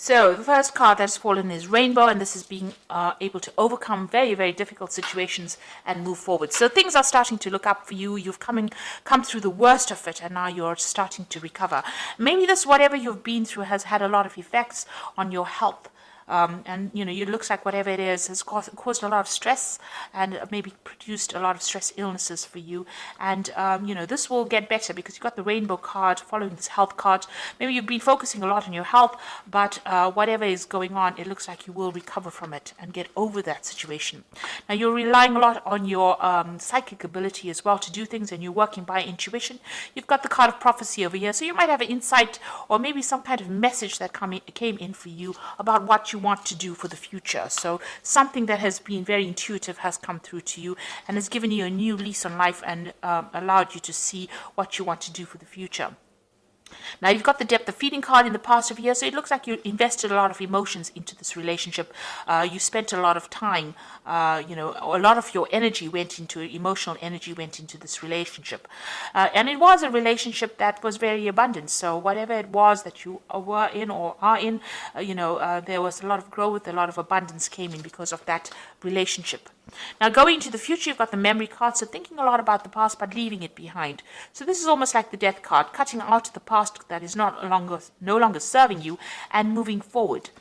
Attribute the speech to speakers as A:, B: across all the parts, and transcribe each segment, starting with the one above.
A: So the first card that's fallen is Rainbow, and this is being able to overcome very, very difficult situations and move forward. So things are starting to look up for you. You've come through the worst of it, and now you're starting to recover. Maybe this, whatever you've been through, has had a lot of effects on your health. And it looks like whatever it is has caused a lot of stress and maybe produced a lot of stress illnesses for you. And this will get better because you've got the Rainbow card following this health card. Maybe you've been focusing a lot on your health, but whatever is going on, it looks like you will recover from it and get over that situation. Now you're relying a lot on your psychic ability as well to do things, and you're working by intuition. You've got the card of prophecy over here, so you might have an insight or maybe some kind of message that came in for you about what you want to do for the future. So something that has been very intuitive has come through to you and has given you a new lease on life and allowed you to see what you want to do for the future. Now you've got the depth of feeling card in the past of year, so it looks like you invested a lot of emotions into this relationship. You spent a lot of time, a lot of your energy went into emotional energy went into this relationship, and it was a relationship that was very abundant. So whatever it was that you were in or are in, there was a lot of growth, a lot of abundance came in because of that relationship. Now going into the future, you've got the memory card, so thinking a lot about the past but leaving it behind. So this is almost like the death card, cutting out the past that is no longer serving you and moving forward.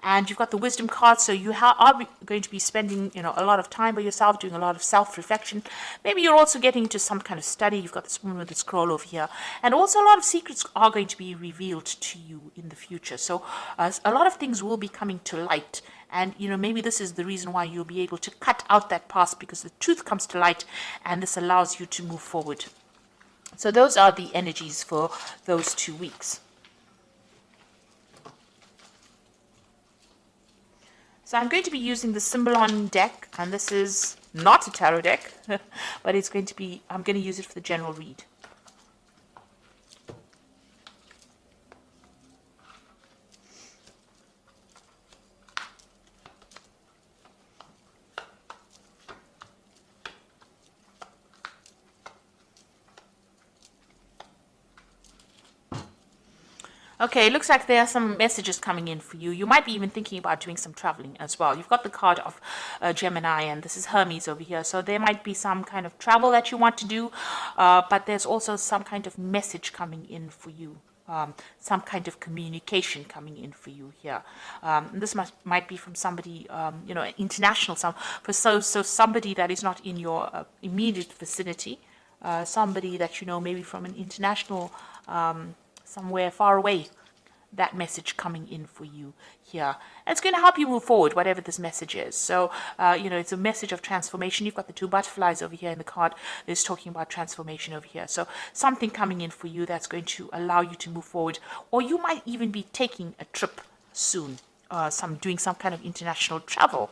A: And you've got the wisdom card, so you are going to be spending a lot of time by yourself, doing a lot of self-reflection. Maybe you're also getting into some kind of study. You've got this woman with the scroll over here. And also a lot of secrets are going to be revealed to you in the future. So a lot of things will be coming to light. And, maybe this is the reason why you'll be able to cut out that past, because the truth comes to light and this allows you to move forward. So those are the energies for those 2 weeks. So I'm going to be using the Symbolon deck, and this is not a tarot deck, but I'm going to use it for the general read. Okay, it looks like there are some messages coming in for you. You might be even thinking about doing some traveling as well. You've got the card of Gemini, and this is Hermes over here. So there might be some kind of travel that you want to do, but there's also some kind of message coming in for you. Some kind of communication coming in for you here. This might be from somebody, international, so somebody that is not in your immediate vicinity, somebody that maybe from an international somewhere far away, that message coming in for you here. And it's going to help you move forward, whatever this message is. So, it's a message of transformation. You've got the 2 butterflies over here in the card. It's talking about transformation over here. So something coming in for you that's going to allow you to move forward. Or you might even be taking a trip soon, doing some kind of international travel.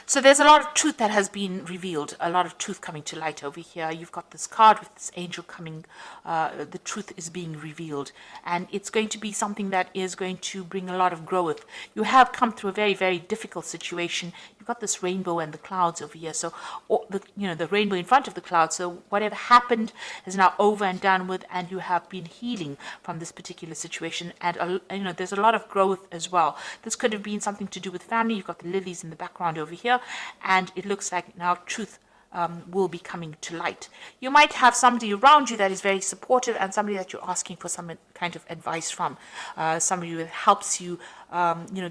A: So there's a lot of truth that has been revealed, a lot of truth coming to light over here. You've got this card with this angel coming, the truth is being revealed. And it's going to be something that is going to bring a lot of growth. You have come through a very, very difficult situation. You've got this rainbow and the clouds over here. So, the rainbow in front of the clouds. So whatever happened is now over and done with, and you have been healing from this particular situation. And, there's a lot of growth as well. This could have been something to do with family. You've got the lilies in the background over here. And it looks like now truth will be coming to light. You might have somebody around you that is very supportive, and somebody that you're asking for some kind of advice from, somebody that helps you,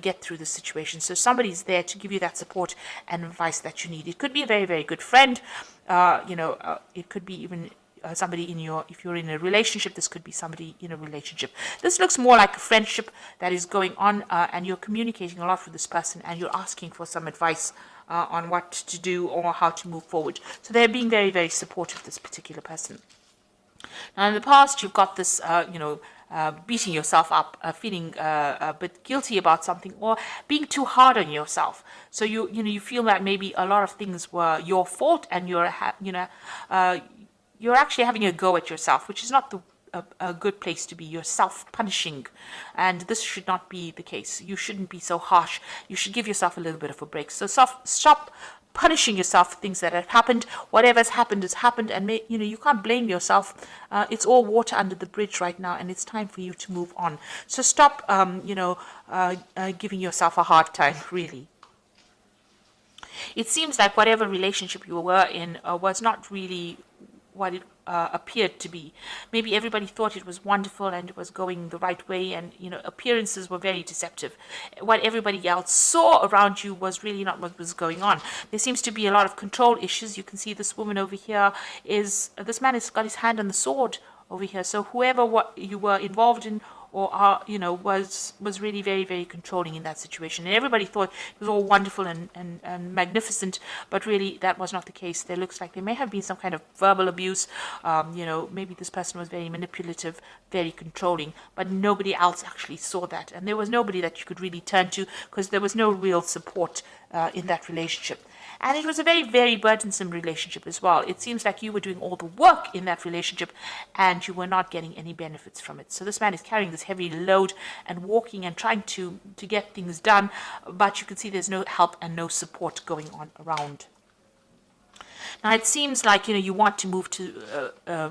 A: get through the situation. So somebody's there to give you that support and advice that you need. It could be a very, very good friend. It could be even somebody if you're in a relationship, this could be somebody in a relationship. This looks more like a friendship that is going on, and you're communicating a lot with this person, and you're asking for some advice on what to do or how to move forward. So they're being very, very supportive, this particular person. Now in the past, you've got this, beating yourself up, feeling a bit guilty about something, or being too hard on yourself. So you feel that maybe a lot of things were your fault, and you're actually having a go at yourself, which is not a good place to be. You're self-punishing, and this should not be the case. You shouldn't be so harsh. You should give yourself a little bit of a break. So stop punishing yourself for things that have happened. Whatever's happened has happened, and you can't blame yourself. It's all water under the bridge right now, and it's time for you to move on. So stop, giving yourself a hard time, really. It seems like whatever relationship you were in was not really what it appeared to be. Maybe everybody thought it was wonderful and it was going the right way, and appearances were very deceptive. What everybody else saw around you was really not what was going on. There seems to be a lot of control issues. You can see this woman over here this man has got his hand on the sword over here. So whoever what you were involved in or was really very, very controlling in that situation. And everybody thought it was all wonderful and magnificent, but really that was not the case. There looks like there may have been some kind of verbal abuse. Maybe this person was very manipulative, very controlling, but nobody else actually saw that. And there was nobody that you could really turn to, because there was no real support in that relationship. And it was a very, very burdensome relationship as well. It seems like you were doing all the work in that relationship and you were not getting any benefits from it. So this man is carrying this heavy load and walking and trying to get things done, but you can see there's no help and no support going on around. Now, it seems like, you want to move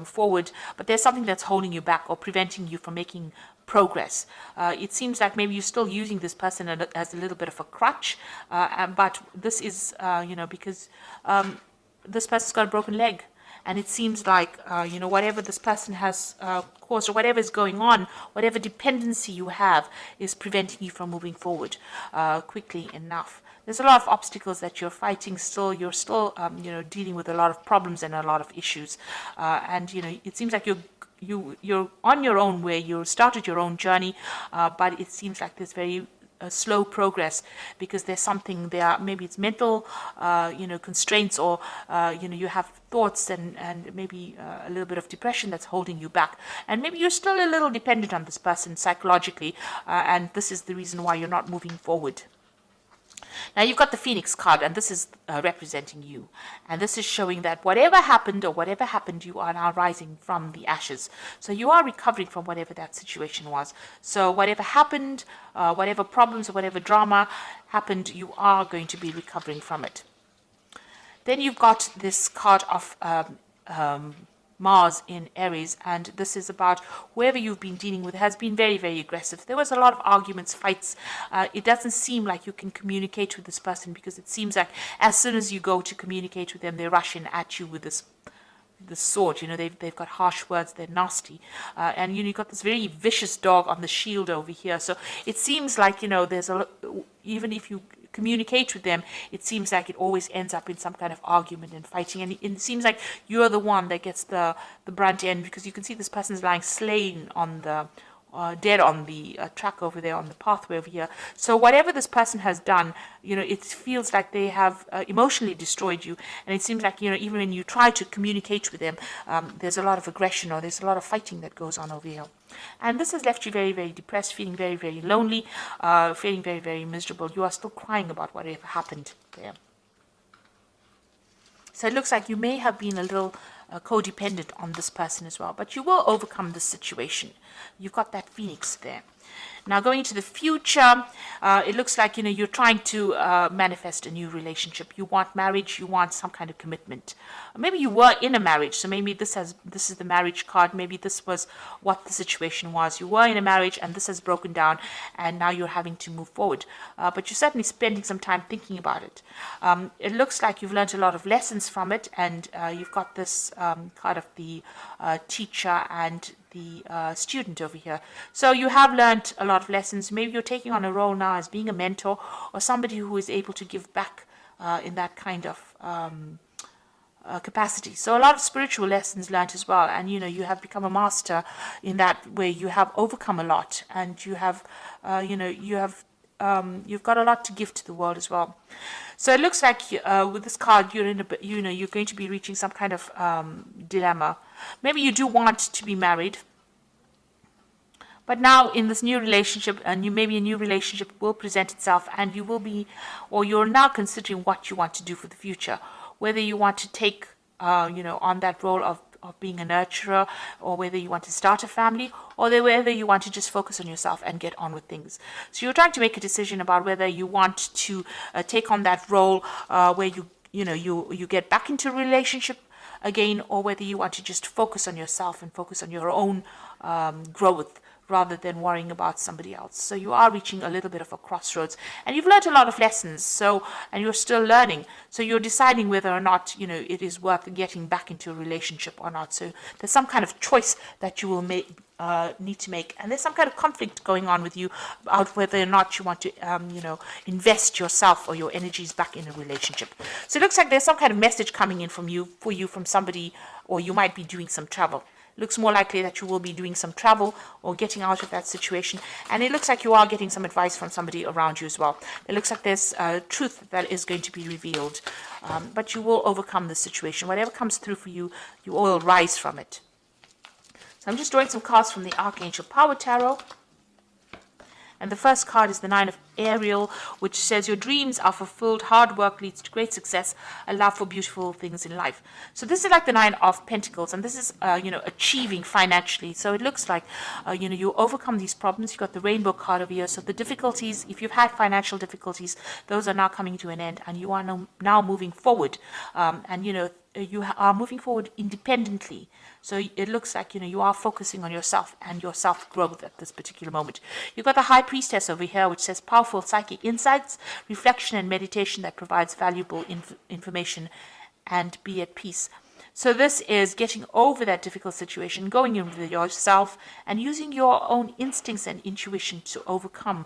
A: forward, but there's something that's holding you back or preventing you from making progress. It seems like maybe you're still using this person as a little bit of a crutch, but this is, because this person's got a broken leg. And it seems like, whatever this person has caused or whatever is going on, whatever dependency you have is preventing you from moving forward quickly enough. There's a lot of obstacles that you're fighting still. You're still, dealing with a lot of problems and a lot of issues. And it seems like you're on your own way. You started your own journey, but it seems like there's very slow progress because there's something there. Maybe it's mental, constraints, or you have thoughts and maybe a little bit of depression that's holding you back. And maybe you're still a little dependent on this person psychologically, and this is the reason why you're not moving forward. Now you've got the Phoenix card, and this is representing you. And this is showing that whatever happened, you are now rising from the ashes. So you are recovering from whatever that situation was. So whatever happened, whatever problems or whatever drama happened, you are going to be recovering from it. Then you've got this card of Mars in Aries, and this is about whoever you've been dealing with has been very, very aggressive. There was a lot of arguments, fights. It doesn't seem like you can communicate with this person, because it seems like as soon as you go to communicate with them, they rush in at you with this sword. They've got harsh words, they're nasty, and you've got this very vicious dog on the shield over here. So it seems like there's even if you communicate with them, it seems like it always ends up in some kind of argument and fighting, and it seems like you're the one that gets the brunt end, because you can see this person's lying slain on the dead on the track over there, on the pathway over here. So whatever this person has done, it feels like they have emotionally destroyed you, and it seems like even when you try to communicate with them, there's a lot of aggression or there's a lot of fighting that goes on over here. And this has left you very, very depressed, feeling very, very lonely, feeling very, very miserable. You are still crying about whatever happened there. So it looks like you may have been a little codependent on this person as well, but you will overcome this situation. You've got that Phoenix there. Now, going into the future, it looks like you're trying to manifest a new relationship. You want marriage. You want some kind of commitment. Maybe you were in a marriage, so maybe this is the marriage card. Maybe this was what the situation was. You were in a marriage, and this has broken down, and now you're having to move forward. But you're certainly spending some time thinking about it. It looks like you've learned a lot of lessons from it, and you've got this card of the teacher and the student over here. So you have learned a lot of lessons. Maybe you're taking on a role now as being a mentor or somebody who is able to give back in that kind of capacity. So a lot of spiritual lessons learned as well, and you have become a master in that way. You have overcome a lot, and you have you've got a lot to give to the world as well. So it looks like with this card, you're going to be reaching some kind of dilemma. Maybe you do want to be married, but now in this new relationship, maybe a new relationship will present itself, and you're now considering what you want to do for the future. Whether you want to take, on that role of being a nurturer, or whether you want to start a family, or whether you want to just focus on yourself and get on with things. So you're trying to make a decision about whether you want to take on that role where you get back into a relationship again, or whether you want to just focus on yourself and focus on your own growth rather than worrying about somebody else. So you are reaching a little bit of a crossroads, and you've learned a lot of lessons, and you're still learning. So you're deciding whether or not, it is worth getting back into a relationship or not. So there's some kind of choice that you will need to make, and there's some kind of conflict going on with you about whether or not you want to, invest yourself or your energies back in a relationship. So it looks like there's some kind of message coming in for you from somebody, or you might be doing some travel. Looks more likely that you will be doing some travel or getting out of that situation. And it looks like you are getting some advice from somebody around you as well. It looks like there's truth that is going to be revealed. But you will overcome the situation. Whatever comes through for you, you will rise from it. So I'm just drawing some cards from the Archangel Power Tarot. And the first card is the Nine of Ariel, which says your dreams are fulfilled, hard work leads to great success, a love for beautiful things in life. So this is like the Nine of Pentacles, and this is, achieving financially. So it looks like, you overcome these problems. You've got the Rainbow card over here. So the difficulties, if you've had financial difficulties, those are now coming to an end, and you are now moving forward. You are moving forward independently. So it looks like, you are focusing on yourself and your self-growth at this particular moment. You've got the High Priestess over here, which says powerful psychic insights, reflection and meditation that provides valuable information, and be at peace. So this is getting over that difficult situation, going in with yourself and using your own instincts and intuition to overcome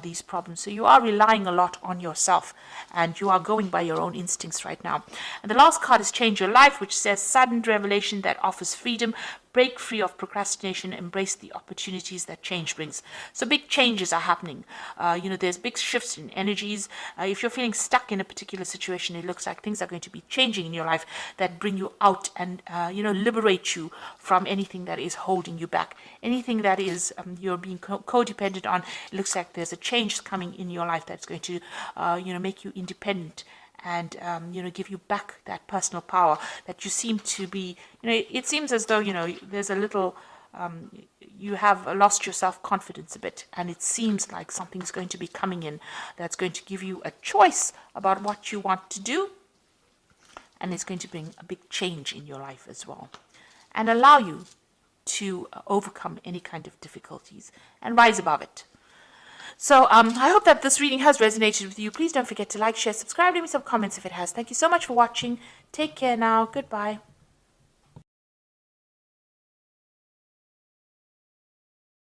A: these problems. So you are relying a lot on yourself, and you are going by your own instincts right now. And the last card is Change Your Life, which says sudden revelation that offers freedom. Break free of procrastination, embrace the opportunities that change brings. So big changes are happening. There's big shifts in energies. If you're feeling stuck in a particular situation, it looks like things are going to be changing in your life that bring you out and, liberate you from anything that is holding you back. Anything that is you're being codependent on, it looks like there's a change coming in your life that's going to, make you independent and give you back that personal power that you seem to be. It seems as though there's a little you have lost your self-confidence a bit, and it seems like something's going to be coming in that's going to give you a choice about what you want to do, and it's going to bring a big change in your life as well, and allow you to overcome any kind of difficulties and rise above it. So I hope that this reading has resonated with you. Please don't forget to like, share, subscribe, leave me some comments if it has. Thank you so much for watching. Take care now. Goodbye.